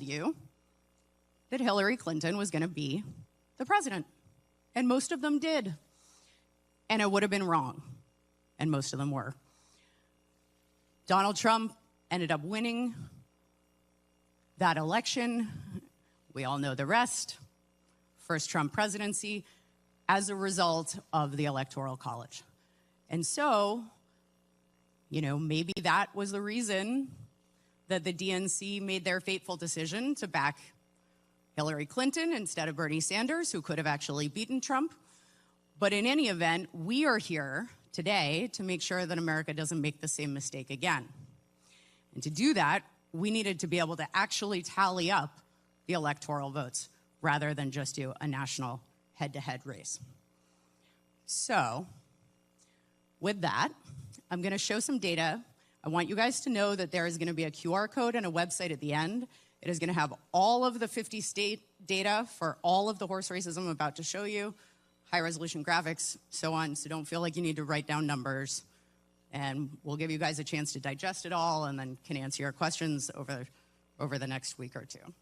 you that Hillary Clinton was going to be the president. And most of them did. And it would have been wrong. And most of them were. Donald Trump ended up winning that election. We all know the rest. First Trump presidency as a result of the Electoral College. And so, maybe that was the reason that the DNC made their fateful decision to back Hillary Clinton instead of Bernie Sanders, who could have actually beaten Trump. But in any event, we are here today to make sure that America doesn't make the same mistake again. And to do that, we needed to be able to actually tally up the electoral votes rather than just do a national head-to-head race. So, with that, I'm going to show some data. I want you guys to know that there is going to be a QR code and a website at the end. It is going to have all of the 50 state data for all of the horse races I'm about to show you, high-resolution graphics, so on, so don't feel like you need to write down numbers. And we'll give you guys a chance to digest it all and then can answer your questions over the next week or two.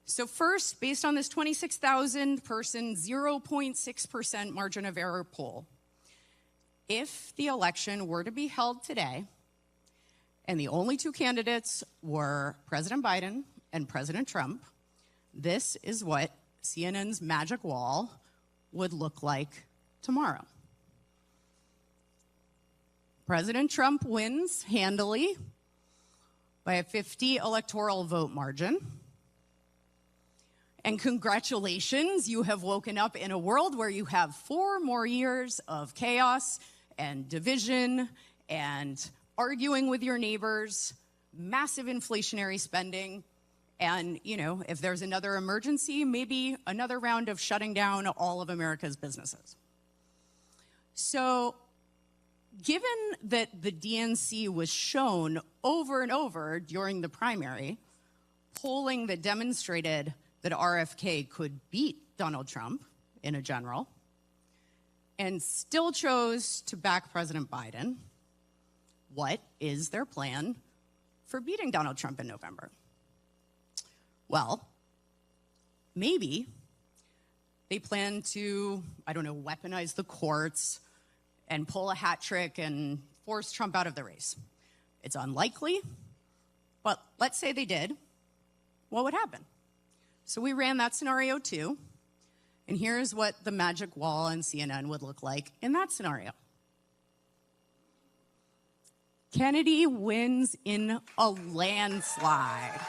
So first, based on this 26,000 person, 0.6% margin of error poll, if the election were to be held today and the only two candidates were President Biden and President Trump, this is what CNN's magic wall would look like tomorrow. President Trump wins handily by a 50 electoral vote margin. And congratulations, you have woken up in a world where you have 4 more years of chaos and division and arguing with your neighbors, massive inflationary spending, and, if there's another emergency, maybe another round of shutting down all of America's businesses. So, given that the DNC was shown over and over during the primary, polling that demonstrated that RFK could beat Donald Trump in a general, and still chose to back President Biden, what is their plan for beating Donald Trump in November? Well, maybe they plan to, weaponize the courts and pull a hat trick and force Trump out of the race. It's unlikely, but let's say they did. What would happen? So we ran that scenario too, and here's what the magic wall on CNN would look like in that scenario. Kennedy wins in a landslide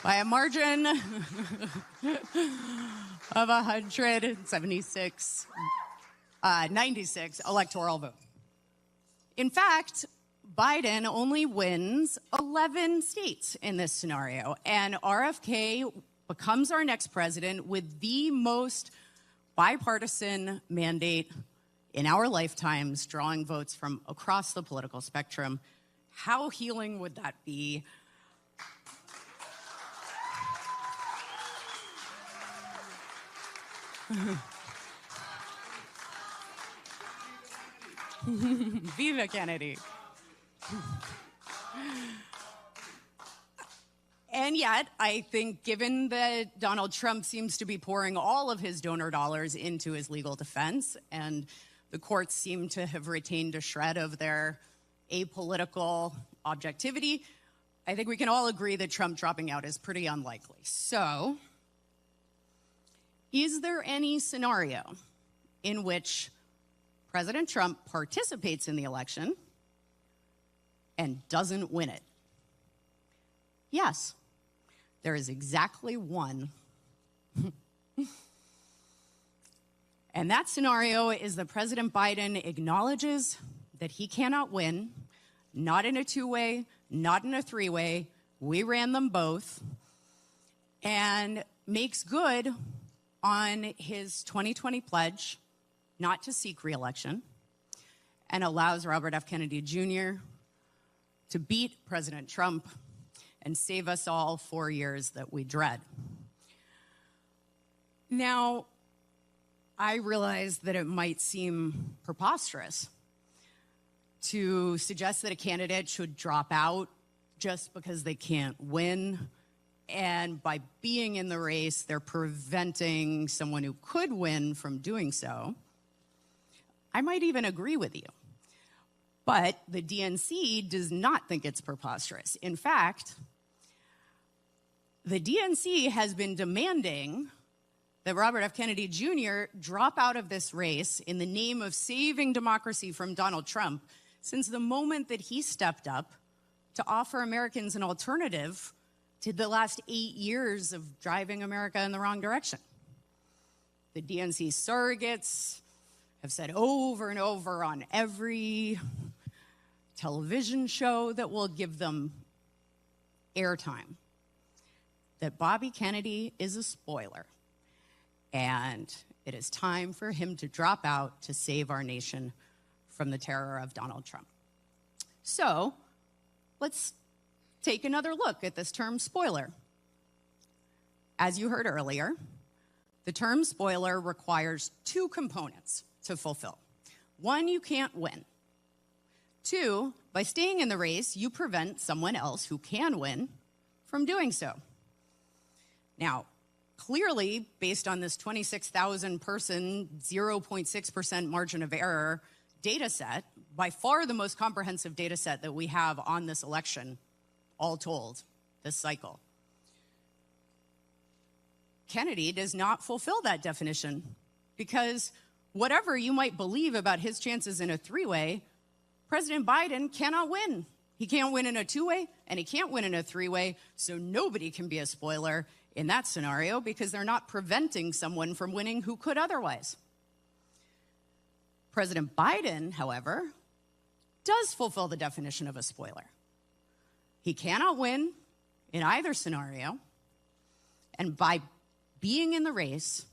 by a margin of 96 electoral votes. In fact, Biden only wins 11 states in this scenario, and RFK becomes our next president with the most bipartisan mandate in our lifetimes, drawing votes from across the political spectrum. How healing would that be? Viva Kennedy. And yet, I think given that Donald Trump seems to be pouring all of his donor dollars into his legal defense, and the courts seem to have retained a shred of their apolitical objectivity, I think we can all agree that Trump dropping out is pretty unlikely. So, is there any scenario in which President Trump participates in the election and doesn't win it? Yes, there is exactly one. And that scenario is that President Biden acknowledges that he cannot win, not in a 2-way, not in a 3-way. We ran them both, and makes good on his 2020 pledge not to seek re-election, and allows Robert F. Kennedy Jr. to beat President Trump and save us all 4 years that we dread. Now, I realize that it might seem preposterous to suggest that a candidate should drop out just because they can't win. And by being in the race, they're preventing someone who could win from doing so. I might even agree with you. But the DNC does not think it's preposterous. In fact, the DNC has been demanding that Robert F. Kennedy Jr. drop out of this race in the name of saving democracy from Donald Trump since the moment that he stepped up to offer Americans an alternative to the last 8 years of driving America in the wrong direction. The DNC surrogates have said over and over on every television show that will give them airtime that Bobby Kennedy is a spoiler, and it is time for him to drop out to save our nation from the terror of Donald Trump. So let's take another look at this term spoiler. As you heard earlier, the term spoiler requires two components to fulfill. One, you can't win. Two, by staying in the race, you prevent someone else who can win from doing so. Now, clearly, based on this 26,000 person, 0.6% margin of error data set, by far the most comprehensive data set that we have on this election, all told, this cycle, Kennedy does not fulfill that definition because whatever you might believe about his chances in a three-way, President Biden cannot win. He can't win in a two-way, and he can't win in a three-way, so nobody can be a spoiler in that scenario because they're not preventing someone from winning who could otherwise. President Biden, however, does fulfill the definition of a spoiler. He cannot win in either scenario, and by being in the race,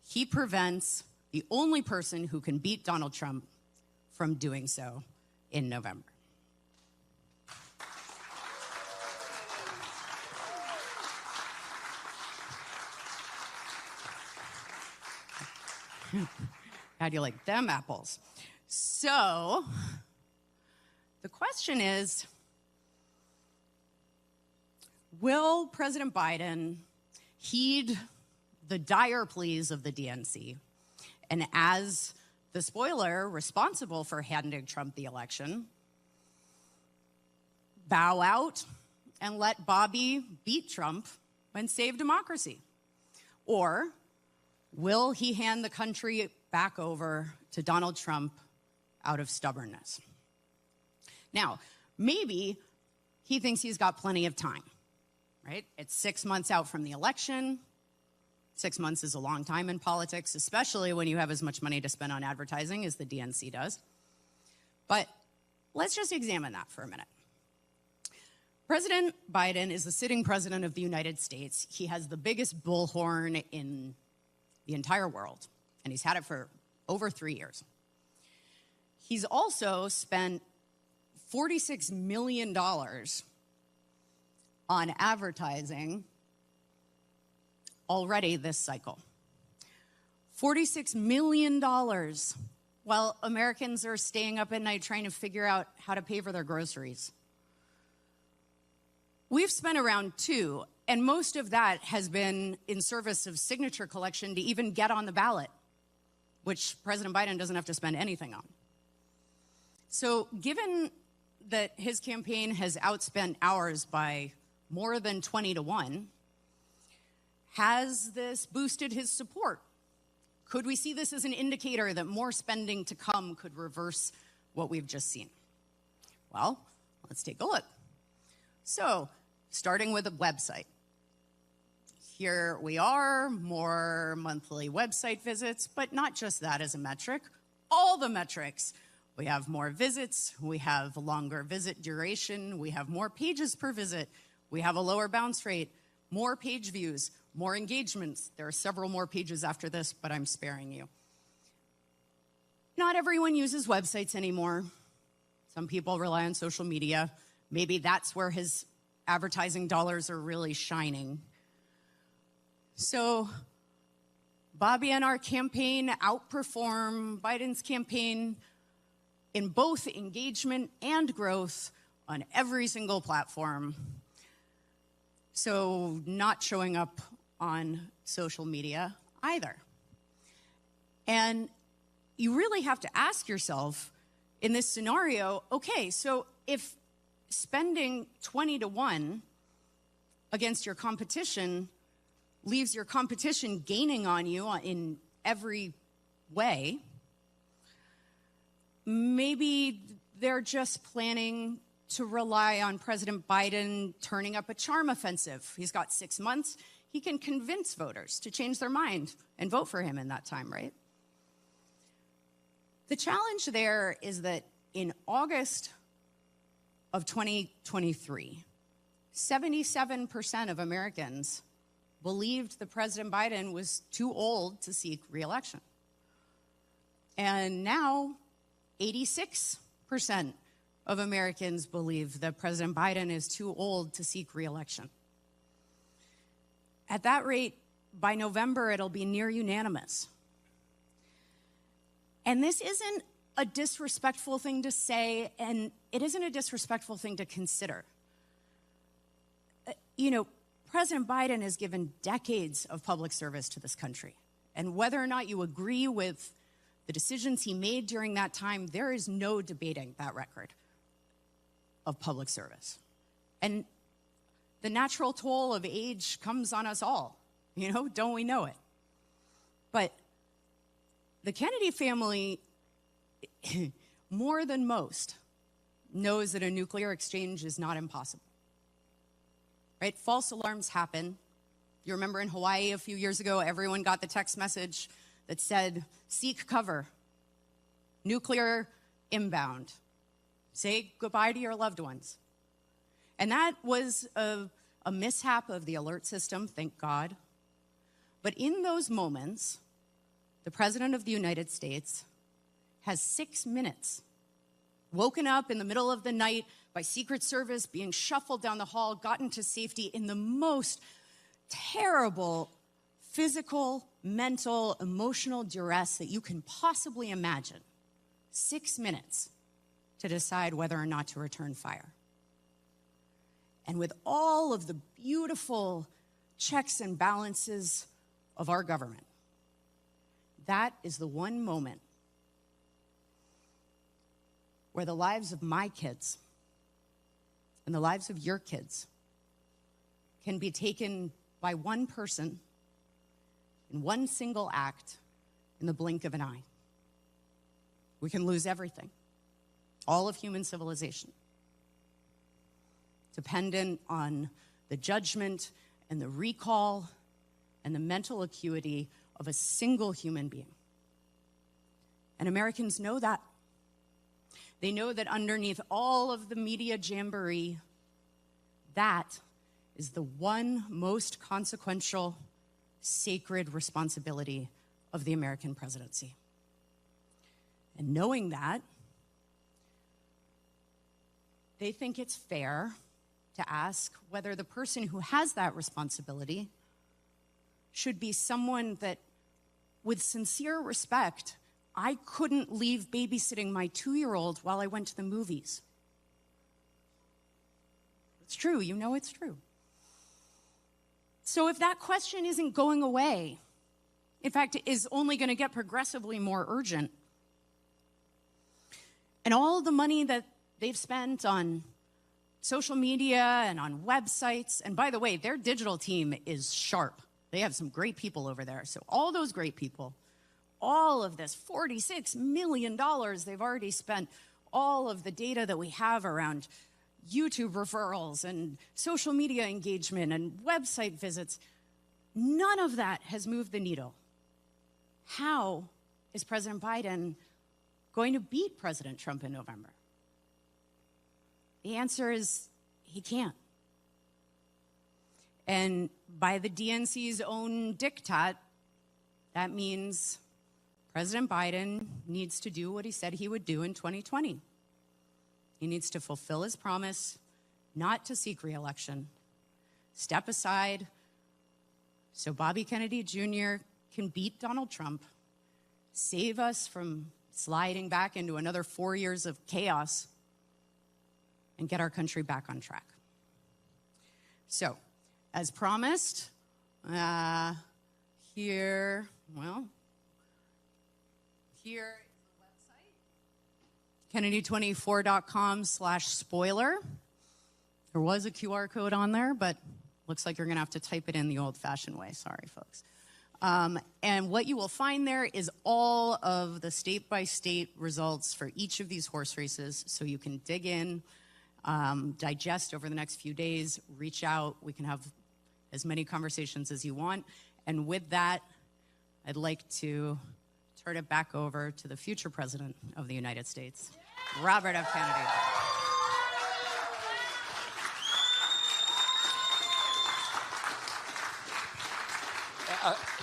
he prevents the only person who can beat Donald Trump from doing so in November. How do you like them apples? So, the question is, will President Biden heed the dire pleas of the DNC and, as the spoiler responsible for handing Trump the election, bow out and let Bobby beat Trump and save democracy? Or will he hand the country back over to Donald Trump out of stubbornness? Now, maybe he thinks he's got plenty of time, right? It's 6 months out from the election. 6 months is a long time in politics, especially when you have as much money to spend on advertising as the DNC does. But let's just examine that for a minute. President Biden is the sitting president of the United States. He has the biggest bullhorn in the entire world, and he's had it for over 3 years. He's also spent $46 million on advertising already this cycle. $46 million while Americans are staying up at night trying to figure out how to pay for their groceries. We've spent around $2 million, and most of that has been in service of signature collection to even get on the ballot, which President Biden doesn't have to spend anything on. So given that his campaign has outspent ours by more than 20-1, has this boosted his support? Could we see this as an indicator that more spending to come could reverse what we've just seen? Well, let's take a look. So, starting with a website. Here we are, more monthly website visits, but not just that as a metric, all the metrics. We have more visits, we have longer visit duration, we have more pages per visit, we have a lower bounce rate, more page views, more engagements. There are several more pages after this, but I'm sparing you. Not everyone uses websites anymore. Some people rely on social media. Maybe that's where his advertising dollars are really shining. So Bobby and our campaign outperform Biden's campaign in both engagement and growth on every single platform. So not showing up on social media either. And you really have to ask yourself in this scenario, okay, so if spending 20 to 1 against your competition leaves your competition gaining on you in every way, maybe they're just planning to rely on President Biden turning up a charm offensive. He's got 6 months. He can convince voters to change their mind and vote for him in that time, right? The challenge there is that in August of 2023, 77% of Americans believed that President Biden was too old to seek re-election. And now 86% of Americans believe that President Biden is too old to seek re-election. At that rate, by November, it'll be near unanimous. And this isn't a disrespectful thing to say, and it isn't a disrespectful thing to consider. President Biden has given decades of public service to this country. And whether or not you agree with the decisions he made during that time, there is no debating that record of public service. And the natural toll of age comes on us all, don't we know it? But the Kennedy family, more than most, knows that a nuclear exchange is not impossible. Right? False alarms happen. You remember in Hawaii a few years ago, everyone got the text message that said, seek cover, nuclear inbound, say goodbye to your loved ones. And that was a mishap of the alert system, thank God. But in those moments, the President of the United States has 6 minutes, woken up in the middle of the night by Secret Service, being shuffled down the hall, gotten to safety in the most terrible physical, mental, emotional duress that you can possibly imagine. 6 minutes to decide whether or not to return fire. And with all of the beautiful checks and balances of our government, that is the one moment where the lives of my kids and the lives of your kids can be taken by one person in one single act in the blink of an eye. We can lose everything, all of human civilization, dependent on the judgment and the recall and the mental acuity of a single human being. And Americans know that. They know that underneath all of the media jamboree, that is the one most consequential, sacred responsibility of the American presidency. And knowing that, they think it's fair to ask whether the person who has that responsibility should be someone that, with sincere respect, I couldn't leave babysitting my 2-year-old while I went to the movies. It's true, it's true. So if that question isn't going away, in fact, it is only going to get progressively more urgent, and all the money that they've spent on social media and on websites, and by the way, their digital team is sharp. They have some great people over there. So all those great people, all of this $46 million they've already spent, all of the data that we have around YouTube referrals and social media engagement and website visits, none of that has moved the needle. How is President Biden going to beat President Trump in November? The answer is he can't. And by the DNC's own diktat, that means President Biden needs to do what he said he would do in 2020. He needs to fulfill his promise not to seek re-election, step aside so Bobby Kennedy Jr. can beat Donald Trump, save us from sliding back into another 4 years of chaos and get our country back on track. So, as promised, here is the website, Kennedy24.com/spoiler. There was a QR code on there, but looks like you're going to have to type it in the old-fashioned way. Sorry, folks. And what you will find there is all of the state-by-state results for each of these horse races, so you can dig in, digest over the next few days, reach out. We can have as many conversations as you want. And with that, I'd like to turn it back over to the future President of the United States, Robert F. Kennedy.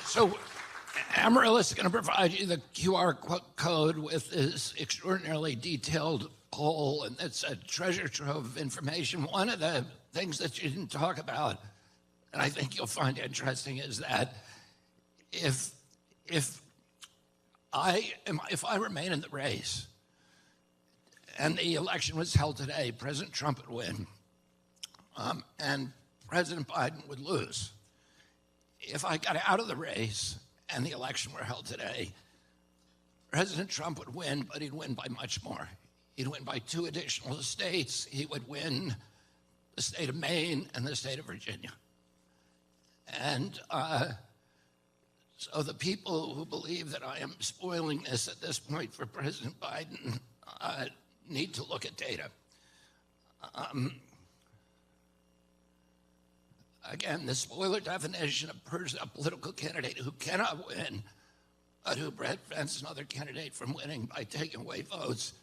So Amarillo is going to provide you the QR code with this extraordinarily detailed poll, and it's a treasure trove of information. One of the things that you didn't talk about, and I think you'll find interesting, is that if I remain in the race and the election was held today, President Trump would win, and President Biden would lose. If I got out of the race and the election were held today, President Trump would win, but he'd win by much more. He'd win by 2 additional states. He would win the state of Maine and the state of Virginia. And so the people who believe that I am spoiling this at this point for President Biden need to look at data. Again, the spoiler definition of a political candidate who cannot win, but who prevents another candidate from winning by taking away votes.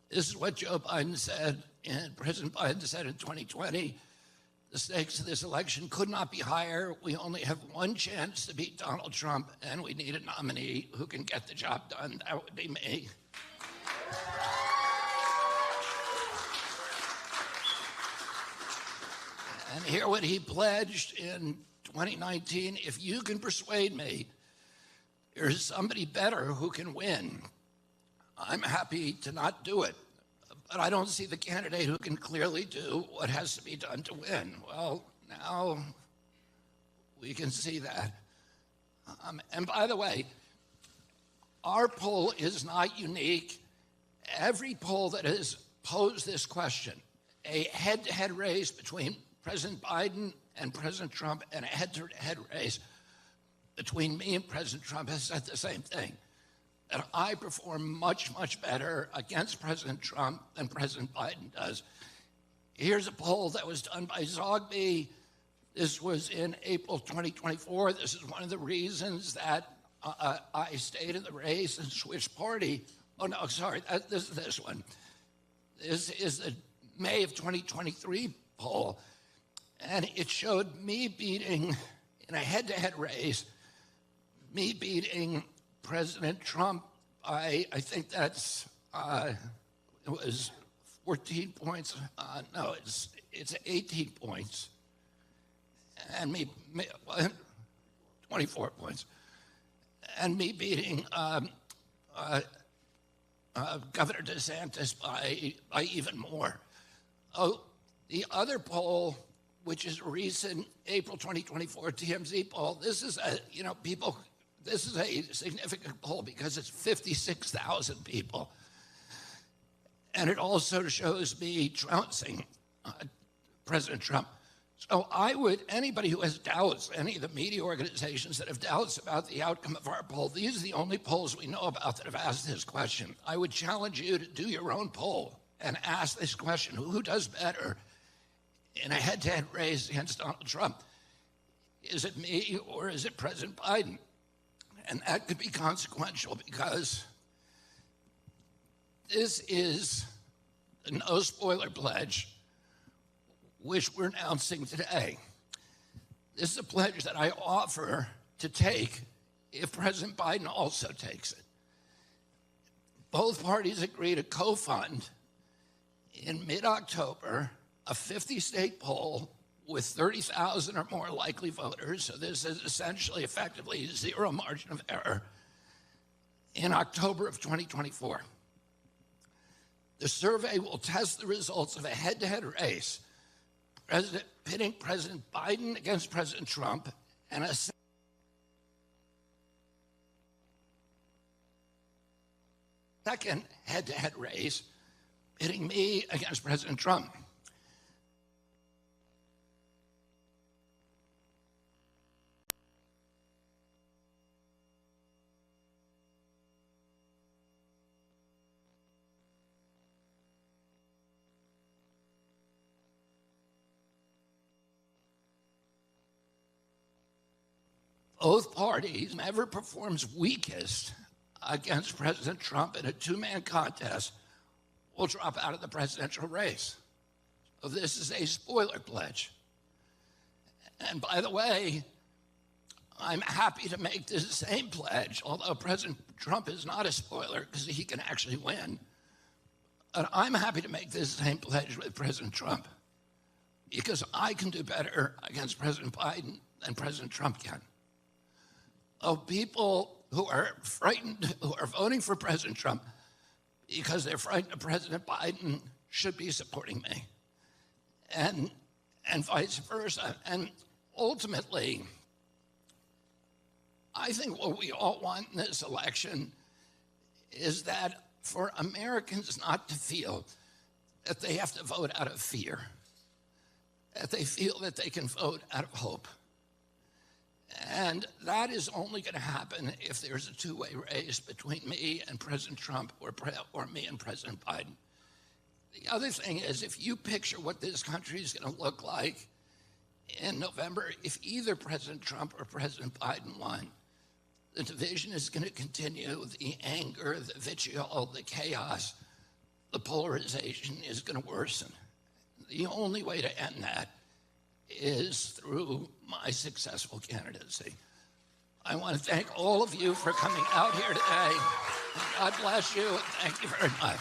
This is what Joe Biden said, and President Biden said in 2020, the stakes of this election could not be higher. We only have one chance to beat Donald Trump, and we need a nominee who can get the job done. That would be me. And hear what he pledged in 2019. If you can persuade me there's somebody better who can win, I'm happy to not do it. But I don't see the candidate who can clearly do what has to be done to win. Well, now we can see that. And by the way, our poll is not unique. Every poll that has posed this question, a head-to-head race between President Biden and President Trump and a head-to-head race between me and President Trump, has said the same thing, that I perform much, much better against President Trump than President Biden does. Here's a poll that was done by Zogby. This was in April 2024. This is one of the reasons that I stayed in the race and switched party. Oh, no, sorry, this is this one. This is the May of 2023 poll. And it showed me beating, in a head-to-head race, me beating President Trump by, I think that's, it was 14 points. No, it's 18 points. And me 24 points. And me beating Governor DeSantis by even more. Oh, the other poll, which is a recent April 2024 TMZ poll, this is a significant poll because it's 56,000 people. And it also shows me trouncing President Trump. So anybody who has doubts, any of the media organizations that have doubts about the outcome of our poll, these are the only polls we know about that have asked this question. I would challenge you to do your own poll and ask this question: who does better in a head-to-head race against Donald Trump? Is it me or is it President Biden? And that could be consequential because this is the no spoiler pledge, which we're announcing today. This is a pledge that I offer to take if President Biden also takes it. Both parties agree to co-fund in mid-October a 50-state poll with 30,000 or more likely voters, so this is essentially effectively zero margin of error, in October of 2024. The survey will test the results of a head-to-head race, pitting President Biden against President Trump, and a second head-to-head race, pitting me against President Trump. Both parties, whoever performs weakest against President Trump in a two-man contest, will drop out of the presidential race. So this is a spoiler pledge. And by the way, I'm happy to make this same pledge, although President Trump is not a spoiler because he can actually win. But I'm happy to make this same pledge with President Trump because I can do better against President Biden than President Trump can. Of people who are frightened, who are voting for President Trump because they're frightened of President Biden, should be supporting me, and vice versa. And ultimately, I think what we all want in this election is that for Americans not to feel that they have to vote out of fear, that they feel that they can vote out of hope. And that is only going to happen if there's a two-way race between me and President Trump or me and President Biden. The other thing is, if you picture what this country is going to look like in November, if either President Trump or President Biden won, the division is going to continue, the anger, the vitriol, the chaos, the polarization is going to worsen. The only way to end that is through my successful candidacy. I want to thank all of you for coming out here today. God bless you, and thank you very much.